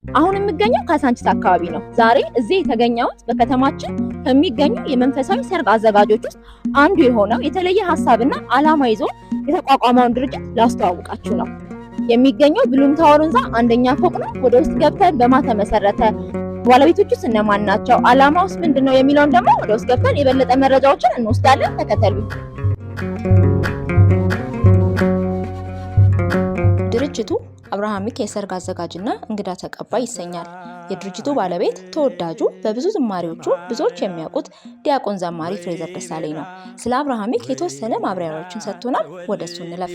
አሁን የምገኘው ካሳንቺስ አካባቢ ነው። ዛሬ እዚህ የተገኘሁት በከተማችን ከሚገኙ የመንፈሳዊ ሰርግ አዘጋጆች ውስጥ አንዱ የሆነው የተለየ ሀሳብና ዓላማ ይዞ የተቋቋመውን ድርጅት ላስተዋውቃችሁ ነው። የሚገኘው ብሉም ታወር ህንፃ አንደኛ ፎቅ ነው። ወደ ውስጥ ገብተን በማን ተመሰረተ፣ ባለቤቶቹስ እነማን ናቸው፣ ዓላማውስ ምንድነው የሚለውን ደግሞ ወደ ውስጥ ገብተን የበለጠ መረጃዎችን እንወስዳለን። ተከተሉ። ድርጅቱ አብርሃሚክ የሰርግ አዘጋጅና እንግዳ ተቀባይ ይሰኛል። የድርጅቱ ባለቤት ተወዳጁ በብዙ ዝማሬዎቹ ብዙዎች የሚያውቁት ዲያቆን ዘማሪ ፍሬዘር ደሳለኝ ነው። ስለ አብርሃሚክ የተወሰነ ማብራሪያዎችን ሰጥቶናል። ወደ እሱ እንለፍ።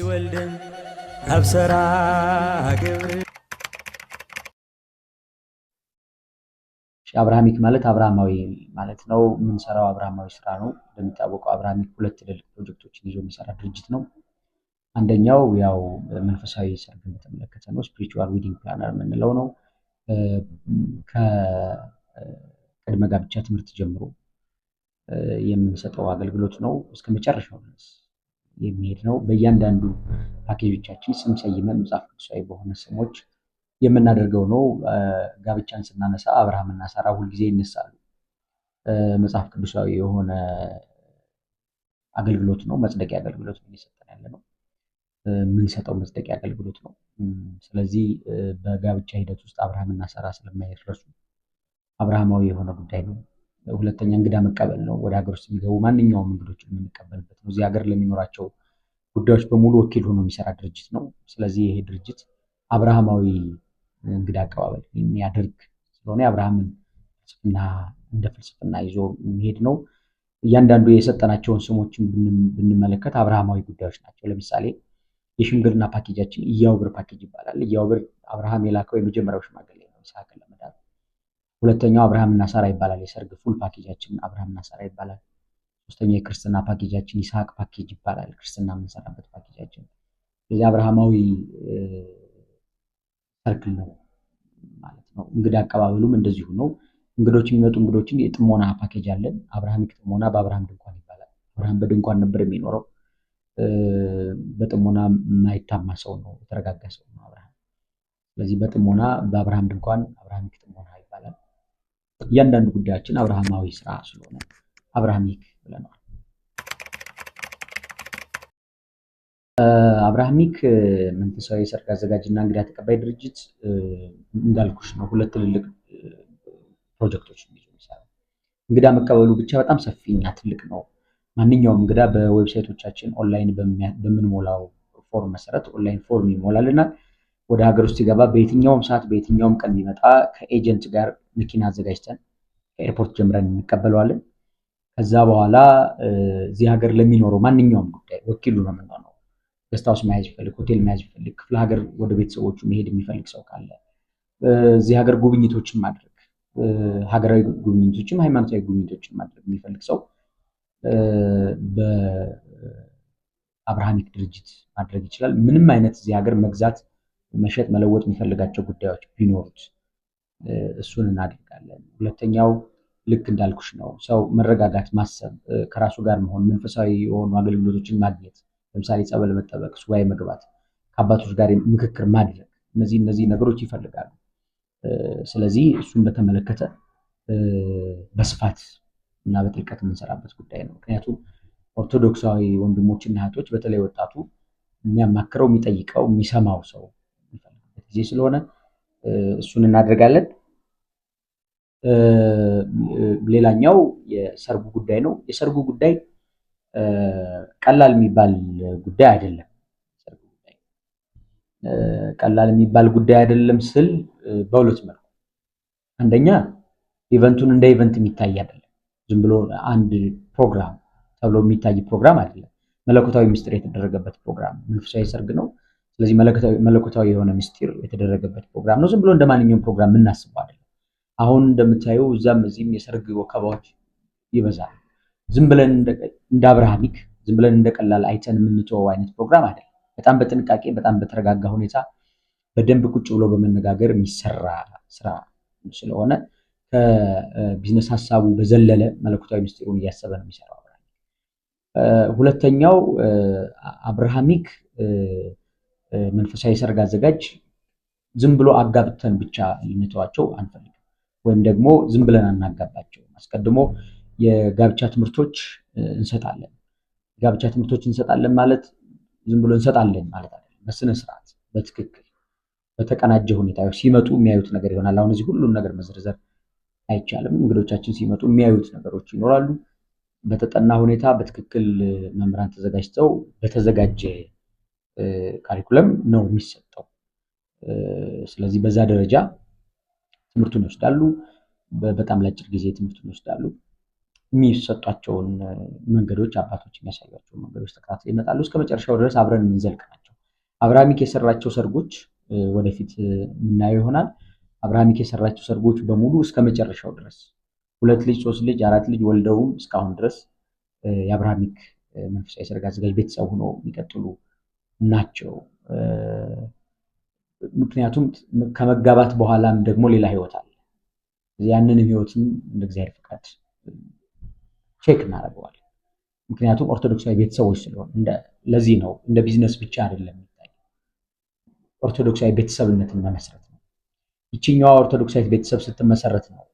አብርሃሚክ ማለት አብርሃማዊ ማለት ነው። የምንሰራው አብርሃማዊ ስራ ነው። እንደሚታወቀው አብርሃሚክ ሁለት ትልልቅ ፕሮጀክቶችን ይዞ የሚሰራ ድርጅት ነው። አንደኛው ያው መንፈሳዊ ሰርግን በተመለከተ ነው። ስፒሪቹዋል ዌዲንግ ፕላነር የምንለው ነው። ከቅድመ ጋብቻ ትምህርት ጀምሮ የምንሰጠው አገልግሎት ነው። እስከ መጨረሻው ድረስ የሚሄድ ነው። በእያንዳንዱ ፓኬጆቻችን ስም ሰይመን መጽሐፍ ቅዱሳዊ በሆነ ስሞች የምናደርገው ነው። ጋብቻን ስናነሳ አብርሃምና ሳራ ሁልጊዜ ይነሳሉ። መጽሐፍ ቅዱሳዊ የሆነ አገልግሎት ነው። መጽደቂያ አገልግሎት ነው እየሰጠን ያለ ነው። የምንሰጠው መጽደቂያ አገልግሎት ነው። ስለዚህ በጋብቻ ሂደት ውስጥ አብርሃምና ሳራ ስለማይረሱ አብርሃማዊ የሆነ ጉዳይ ነው። ሁለተኛ እንግዳ መቀበል ነው። ወደ ሀገር ውስጥ የሚገቡ ማንኛውም እንግዶችን የምንቀበልበት ነው። እዚህ ሀገር ለሚኖራቸው ጉዳዮች በሙሉ ወኪል ሆኖ የሚሰራ ድርጅት ነው። ስለዚህ ይሄ ድርጅት አብርሃማዊ እንግዳ አቀባበል የሚያደርግ ስለሆነ የአብርሃምን ፍልስፍና እንደ ፍልስፍና ይዞ የሚሄድ ነው። እያንዳንዱ የሰጠናቸውን ስሞችን ብንመለከት አብርሃማዊ ጉዳዮች ናቸው። ለምሳሌ የሽምግልና ፓኬጃችን ኢያውብር ፓኬጅ ይባላል። ኢያውብር አብርሃም የላከው የመጀመሪያው ሽማግሌ ነው ይስሐቅን ለመዳር። ሁለተኛው አብርሃምና ሳራ ይባላል። የሰርግ ፉል ፓኬጃችን አብርሃምና ሳራ ይባላል። ሶስተኛው የክርስትና ፓኬጃችን ይስሐቅ ፓኬጅ ይባላል። ክርስትና የምንሰራበት ፓኬጃችን ስለዚህ አብርሃማዊ ሰርክል ነው ማለት ነው። እንግዳ አቀባበሉም እንደዚሁ ነው። እንግዶች የሚመጡ እንግዶችን የጥሞና ፓኬጅ አለን። አብርሃሚክ ጥሞና በአብርሃም ድንኳን ይባላል። አብርሃም በድንኳን ነበር የሚኖረው። በጥሞና የማይታማ ሰው ነው፣ የተረጋጋ ሰው ነው አብርሃም። ስለዚህ በጥሞና በአብርሃም ድንኳን አብርሃሚክ ጥሞና ይባላል። እያንዳንዱ ጉዳያችን አብርሃማዊ ስራ ስለሆነ አብርሃሚክ ብለናል። አብርሃሚክ መንፈሳዊ ሰርግ አዘጋጅና እንግዳ ተቀባይ ድርጅት እንዳልኩሽ ነው። ሁለት ትልልቅ ፕሮጀክቶች ይዞ ይሰራል። እንግዳ መቀበሉ ብቻ በጣም ሰፊና ትልቅ ነው። ማንኛውም እንግዳ በዌብሳይቶቻችን ኦንላይን በምንሞላው ፎርም መሰረት ኦንላይን ፎርም ይሞላልናል። ወደ ሀገር ውስጥ ሲገባ በየትኛውም ሰዓት በየትኛውም ቀን ቢመጣ ከኤጀንት ጋር መኪና አዘጋጅተን ከኤርፖርት ጀምረን እንቀበለዋለን። ከዛ በኋላ እዚህ ሀገር ለሚኖረው ማንኛውም ጉዳይ ወኪሉ ነው የምንሆነው። ገስት ሃውስ መያዝ ይፈልግ፣ ሆቴል መያዝ ይፈልግ፣ ክፍለ ሀገር ወደ ቤተሰቦቹ መሄድ የሚፈልግ ሰው ካለ እዚህ ሀገር ጉብኝቶችን ማድረግ፣ ሀገራዊ ጉብኝቶችም ሃይማኖታዊ ጉብኝቶችን ማድረግ የሚፈልግ ሰው በአብርሃሚክ ድርጅት ማድረግ ይችላል። ምንም አይነት እዚህ ሀገር መግዛት፣ መሸጥ፣ መለወጥ የሚፈልጋቸው ጉዳዮች ቢኖሩት እሱን እናደርጋለን። ሁለተኛው ልክ እንዳልኩሽ ነው። ሰው መረጋጋት፣ ማሰብ፣ ከራሱ ጋር መሆን፣ መንፈሳዊ የሆኑ አገልግሎቶችን ማግኘት፣ ለምሳሌ ጸበል መጠበቅ፣ ሱባኤ መግባት፣ ከአባቶች ጋር ምክክር ማድረግ፣ እነዚህ ነገሮች ይፈልጋሉ። ስለዚህ እሱን በተመለከተ በስፋት እና በጥልቀት የምንሰራበት ጉዳይ ነው። ምክንያቱም ኦርቶዶክሳዊ ወንድሞችና እህቶች በተለይ ወጣቱ የሚያማክረው፣ የሚጠይቀው፣ የሚሰማው ሰው የሚፈልግበት ጊዜ ስለሆነ እሱን እናደርጋለን። ሌላኛው የሰርጉ ጉዳይ ነው። የሰርጉ ጉዳይ ቀላል የሚባል ጉዳይ አይደለም። ቀላል የሚባል ጉዳይ አይደለም ስል በሁለት መልኩ፣ አንደኛ ኢቨንቱን እንደ ኢቨንት የሚታይ አይደለም። ዝም ብሎ አንድ ፕሮግራም ተብሎ የሚታይ ፕሮግራም አይደለም። መለኮታዊ ምስጢር የተደረገበት ፕሮግራም መንፈሳዊ ሰርግ ነው። ስለዚህ መለኮታዊ የሆነ ምስጢር የተደረገበት ፕሮግራም ነው። ዝም ብሎ እንደማንኛውም ፕሮግራም የምናስበው አይደለም። አሁን እንደምታየው እዛም እዚህም የሰርግ ወከባዎች ይበዛል። ዝም ብለን እንደ አብርሃሚክ ዝም ብለን እንደቀላል አይተን የምንተወው አይነት ፕሮግራም አይደለም። በጣም በጥንቃቄ በጣም በተረጋጋ ሁኔታ በደንብ ቁጭ ብሎ በመነጋገር የሚሰራ ስራ ስለሆነ ከቢዝነስ ሀሳቡ በዘለለ መለኮታዊ ምስጢሩን እያሰበ ነው የሚሰራው። ሁለተኛው አብርሃሚክ መንፈሳዊ ሰርግ አዘጋጅ ዝም ብሎ አጋብተን ብቻ ልንተዋቸው አንፈልግም፣ ወይም ደግሞ ዝም ብለን አናጋባቸው። አስቀድሞ የጋብቻ ትምህርቶች እንሰጣለን። የጋብቻ ትምህርቶች እንሰጣለን ማለት ዝም ብሎ እንሰጣለን ማለት አይደለም። በስነ ስርዓት በትክክል በተቀናጀ ሁኔታ ሲመጡ የሚያዩት ነገር ይሆናል። አሁን እዚህ ሁሉም ነገር መዘርዘር አይቻልም። እንግዶቻችን ሲመጡ የሚያዩት ነገሮች ይኖራሉ። በተጠና ሁኔታ በትክክል መምህራን ተዘጋጅተው በተዘጋጀ ካሪኩለም ነው የሚሰጠው። ስለዚህ በዛ ደረጃ ትምህርቱን ይወስዳሉ። በጣም ለአጭር ጊዜ ትምህርቱን ይወስዳሉ። የሚሰጧቸውን መንገዶች አባቶች የሚያሳዩቸውን መንገዶች ተከታትለው ይመጣሉ። እስከ መጨረሻው ድረስ አብረን የምንዘልቅ ናቸው። አብርሃሚክ የሰራቸው ሰርጎች ወደፊት የምናየው ይሆናል። አብርሃሚክ የሰራቸው ሰርጎች በሙሉ እስከ መጨረሻው ድረስ 2 ልጅ 3 ልጅ 4 ልጅ ወልደውም እስካሁን ድረስ የአብርሃሚክ መንፈሳዊ ሰርግ አዘጋጅ ቤተሰብ ሆነው የሚቀጥሉ ናቸው። ምክንያቱም ከመጋባት በኋላም ደግሞ ሌላ ህይወት አለ። ያንን ህይወትም እንደ እግዚአብሔር ፈቃድ ቼክ እናደርገዋለን። ምክንያቱም ኦርቶዶክሳዊ ቤተሰቦች ስለሆነ ለዚህ ነው እንደ ቢዝነስ ብቻ አይደለም የሚታየው። ኦርቶዶክሳዊ ቤተሰብነትን መመስረት ነው። ይችኛዋ ኦርቶዶክሳዊ ቤተሰብ ስትመሰረት ነው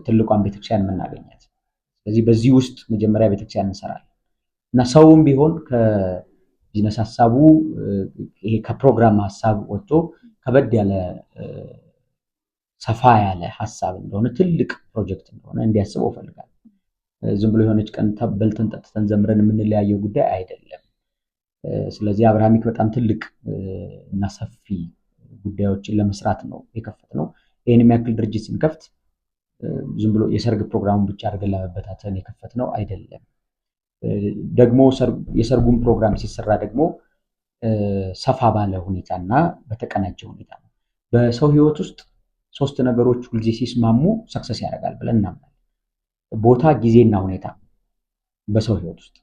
ትልቋን ቤተክርስቲያን የምናገኛት። ስለዚህ በዚህ ውስጥ መጀመሪያ ቤተክርስቲያን እንሰራለን እና ሰውም ቢሆን ከቢዝነስ ሀሳቡ ይሄ ከፕሮግራም ሀሳብ ወጥቶ ከበድ ያለ ሰፋ ያለ ሀሳብ እንደሆነ ትልቅ ፕሮጀክት እንደሆነ እንዲያስበው እፈልጋለሁ። ዝም ብሎ የሆነች ቀን በልተን ጠጥተን ዘምረን የምንለያየው ጉዳይ አይደለም። ስለዚህ አብርሃሚክ በጣም ትልቅ እና ሰፊ ጉዳዮችን ለመስራት ነው የከፈትነው። ይህን የሚያክል ድርጅት ስንከፍት ዝም ብሎ የሰርግ ፕሮግራሙን ብቻ አድርገን ለመበታተን የከፈትነው አይደለም። ደግሞ የሰርጉን ፕሮግራም ሲሰራ ደግሞ ሰፋ ባለ ሁኔታና በተቀናጀ ሁኔታ ነው። በሰው ህይወት ውስጥ 3 ነገሮች ሁልጊዜ ሲስማሙ ሰክሰስ ያደርጋል ብለን እናምናለን። ቦታ፣ ጊዜና ሁኔታ በሰው ህይወት ውስጥ።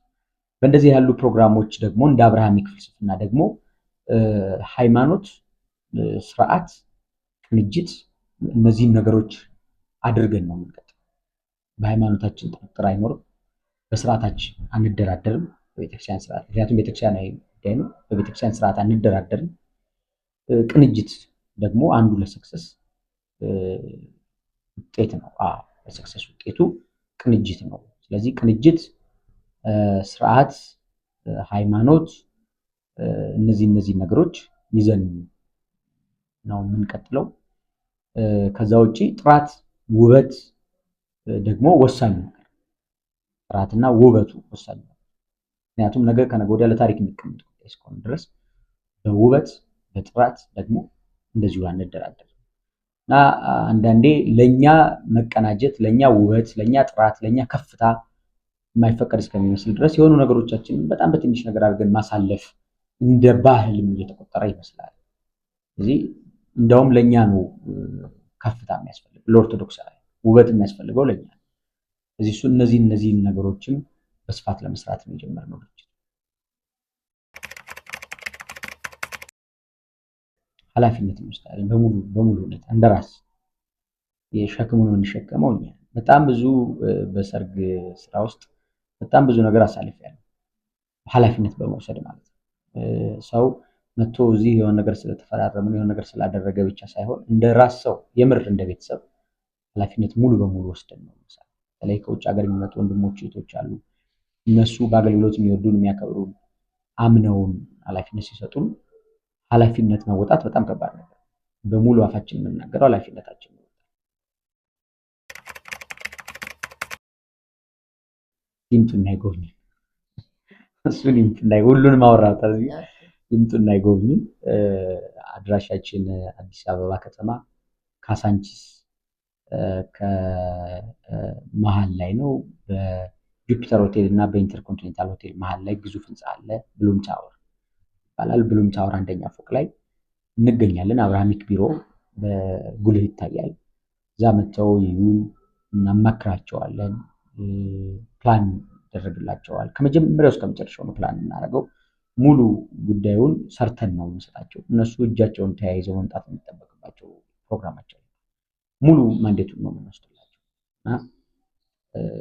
በእንደዚህ ያሉ ፕሮግራሞች ደግሞ እንደ አብርሃሚክ ፍልስፍና ደግሞ ሃይማኖት፣ ስርዓት፣ ቅንጅት እነዚህን ነገሮች አድርገን ነው የምንቀጥለው። በሃይማኖታችን ጥርጥር አይኖርም። በስርዓታችን አንደራደርም። በቤተክርስቲያን ስርዓት፣ ምክንያቱም ቤተክርስቲያናዊ ጉዳይ ነው። በቤተክርስቲያን ስርዓት አንደራደርም። ቅንጅት ደግሞ አንዱ ለሰክሰስ ውጤት ነው። ለሰክሰስ ውጤቱ ቅንጅት ነው። ስለዚህ ቅንጅት፣ ስርዓት፣ ሃይማኖት እነዚህ ነገሮች ይዘን ነው የምንቀጥለው። ከዛ ውጪ ጥራት፣ ውበት ደግሞ ወሳኝ ነው። ጥራትና ውበቱ ወሳኝ ነው። ምክንያቱም ነገ ከነገ ወዲያ ለታሪክ የሚቀመጥ ጉዳይ እስከሆነ ድረስ በውበት በጥራት ደግሞ እንደዚሁ አንደራደር እና አንዳንዴ ለኛ መቀናጀት፣ ለኛ ውበት፣ ለኛ ጥራት፣ ለኛ ከፍታ የማይፈቀድ እስከሚመስል ድረስ የሆኑ ነገሮቻችንን በጣም በትንሽ ነገር አድርገን ማሳለፍ እንደ ባህልም እየተቆጠረ ይመስላል። ስለዚህ እንደውም ለኛ ነው ከፍታ የሚያስፈልግ፣ ለኦርቶዶክሳዊ ውበት የሚያስፈልገው ለኛ ነው። ስለዚህ እነዚህን ነገሮችም በስፋት ለመስራት ነው የጀመርነው ድርጅት። ኃላፊነት እንወስዳለን በሙሉ ሁኔታ እንደራስ የሸክሙን የምንሸከመው እኛ። በጣም ብዙ በሰርግ ስራ ውስጥ በጣም ብዙ ነገር አሳልፌያለሁ፣ ኃላፊነት በመውሰድ ማለት ነው። ሰው መጥቶ እዚህ የሆነ ነገር ስለተፈራረምን የሆነ ነገር ስላደረገ ብቻ ሳይሆን እንደ ራስ ሰው የምር እንደ ቤተሰብ ኃላፊነት ሙሉ በሙሉ ወስደን ነው የምንሰራው። በተለይ ከውጭ ሀገር የሚመጡ ወንድሞች እህቶች አሉ። እነሱ በአገልግሎት የሚወዱን የሚያከብሩን አምነውን ኃላፊነት ሲሰጡን ኃላፊነት መወጣት በጣም ከባድ ነገር። በሙሉ አፋችን የምናገረው ኃላፊነታችን ነው። ይምጡና ይጎብኙን። እሱን ይምጡና ሁሉን ማውራት እዚህ ይምጡና ይጎብኙን። አድራሻችን አዲስ አበባ ከተማ ካሳንቺስ ከመሃል ላይ ነው። በጁፒተር ሆቴል እና በኢንተርኮንቲኔንታል ሆቴል መሃል ላይ ግዙፍ ህንፃ አለ። ብሉም ታወር ይባላል። ብሉም ታወር አንደኛ ፎቅ ላይ እንገኛለን። አብርሃሚክ ቢሮ በጉልህ ይታያል። እዛ መጥተው ይዩን፣ እናማክራቸዋለን። ፕላን ይደረግላቸዋል። ከመጀመሪያው እስከ መጨረሻው ነው ፕላን እናደርገው። ሙሉ ጉዳዩን ሰርተን ነው የምንሰጣቸው። እነሱ እጃቸውን ተያይዘው መምጣት የሚጠበቅባቸው ፕሮግራማቸው ሙሉ ማንዴቱን ነው የምንወስድላቸው እና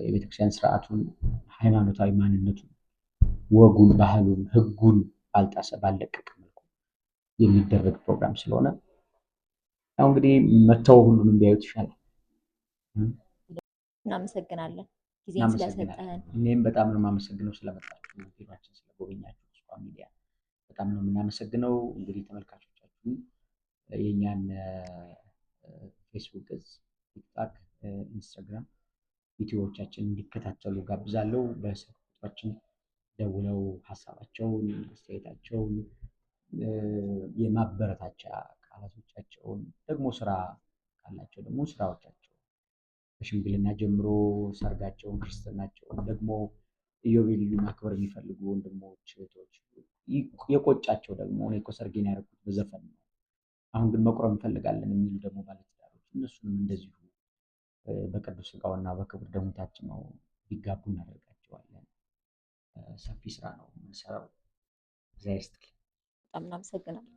የቤተክርስቲያን ስርዓቱን፣ ሃይማኖታዊ ማንነቱን፣ ወጉን፣ ባህሉን፣ ህጉን ባልጣሰ ባልለቀቀ መልኩ የሚደረግ ፕሮግራም ስለሆነ ያው እንግዲህ መተው ሁሉንም ቢያዩት ይሻላል። እናመሰግናለን ጊዜን ስለሰጠህን። እኔም በጣም ነው የማመሰግነው ስለመጣችሁ፣ ቪዲዮአችን ስለጎበኛችሁ ተስፋ ሚዲያ በጣም ነው የምናመሰግነው። እንግዲህ ተመልካቾቻችን የኛን ፌስቡክ ገጽ፣ ቲክታክ፣ ኢንስታግራም ቪዲዮዎቻችን እንዲከታተሉ ጋብዛለሁ። በስልክ ቁጥራችን ደውለው ሀሳባቸውን፣ አስተያየታቸውን፣ የማበረታቻ ቃላቶቻቸውን ደግሞ ስራ ካላቸው ደግሞ ስራዎቻቸው ከሽምግልና ጀምሮ ሰርጋቸውን፣ ክርስትናቸውን ደግሞ ኢዮቤልዩ ማክበር የሚፈልጉ ወንድሞች እህቶች፣ የቆጫቸው ደግሞ እኔ እኮ ሰርጌን ያደረኩት በዘፈን ነው አሁን ግን መቁረብ እንፈልጋለን የሚሉ ደግሞ ባለትዳሮች እነሱንም እንደዚሁ በቅዱስ ሥጋውና በክቡር ደሙ ታትመው ሊጋቡ እናደርጋቸዋለን። ሰፊ ስራ ነው የምንሰራው። እግዚአብሔር ይስጥልኝ። በጣም እናመሰግናለን።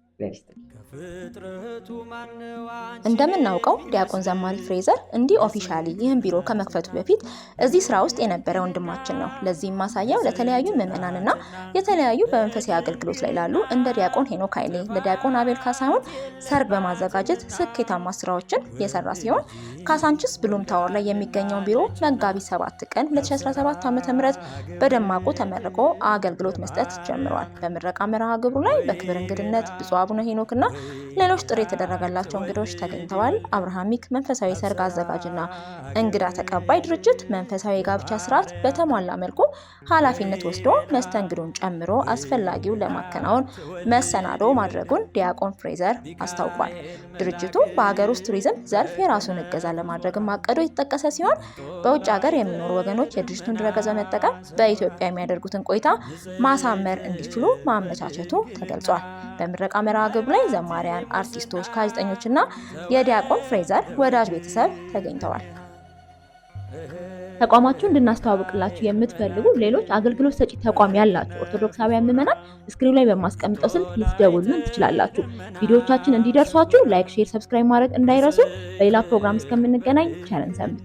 እንደምናውቀው ዲያቆን ዘማሪ ፍሬዘር እንዲህ ኦፊሻሊ ይህን ቢሮ ከመክፈቱ በፊት እዚህ ስራ ውስጥ የነበረ ወንድማችን ነው። ለዚህም ማሳያው ለተለያዩ ምዕመናንና የተለያዩ በመንፈሳዊ አገልግሎት ላይ ላሉ እንደ ዲያቆን ሄኖክ ኃይሌ፣ ለዲያቆን አቤል ካሳሁን ሰርግ በማዘጋጀት ስኬታማ ስራዎችን የሰራ ሲሆን ካሳንችስ ብሉም ታወር ላይ የሚገኘውን ቢሮ መጋቢት 7 ቀን 2017 ዓ.ም በደማቁ ተመርቆ አገልግሎት መስጠት ጀምሯል። በምረቃ መርሃ ግብሩ ላይ በክብር እንግድነት ብፁዕ አቡነ ሄኖክና ሌሎች ጥሪ የተደረገላቸው እንግዶች ተገኝተዋል። አብርሃሚክ መንፈሳዊ ሰርግ አዘጋጅና እንግዳ ተቀባይ ድርጅት መንፈሳዊ የጋብቻ ስርዓት በተሟላ መልኩ ኃላፊነት ወስዶ መስተንግዶን ጨምሮ አስፈላጊውን ለማከናወን መሰናዶ ማድረጉን ዲያቆን ፍሬዘር አስታውቋል። ድርጅቱ በሀገር ውስጥ ቱሪዝም ዘርፍ የራሱን እገዛ ለማድረግ ማቀዱ የተጠቀሰ ሲሆን በውጭ ሀገር የሚኖሩ ወገኖች የድርጅቱን ድረገጽ በመጠቀም በኢትዮጵያ የሚያደርጉትን ቆይታ ማሳመር እንዲችሉ ማመቻቸቱ ተገልጿል። በምረቃ መርሃ ግብሩ ላይ ዘማሪያን፣ አርቲስቶች፣ ጋዜጠኞችና የዲያቆን ፍሬዘር ወዳጅ ቤተሰብ ተገኝተዋል። ተቋማችሁን እንድናስተዋውቅላችሁ የምትፈልጉ ሌሎች አገልግሎት ሰጪ ተቋም ያላችሁ ኦርቶዶክሳውያን ምዕመናን ስክሪኑ ላይ በማስቀምጠው ስልክ ልትደውሉልን ትችላላችሁ። ቪዲዮዎቻችን እንዲደርሷችሁ ላይክ፣ ሼር፣ ሰብስክራይብ ማድረግ እንዳይረሱ። በሌላ ፕሮግራም እስከምንገናኝ ቸር ሰንብቱ።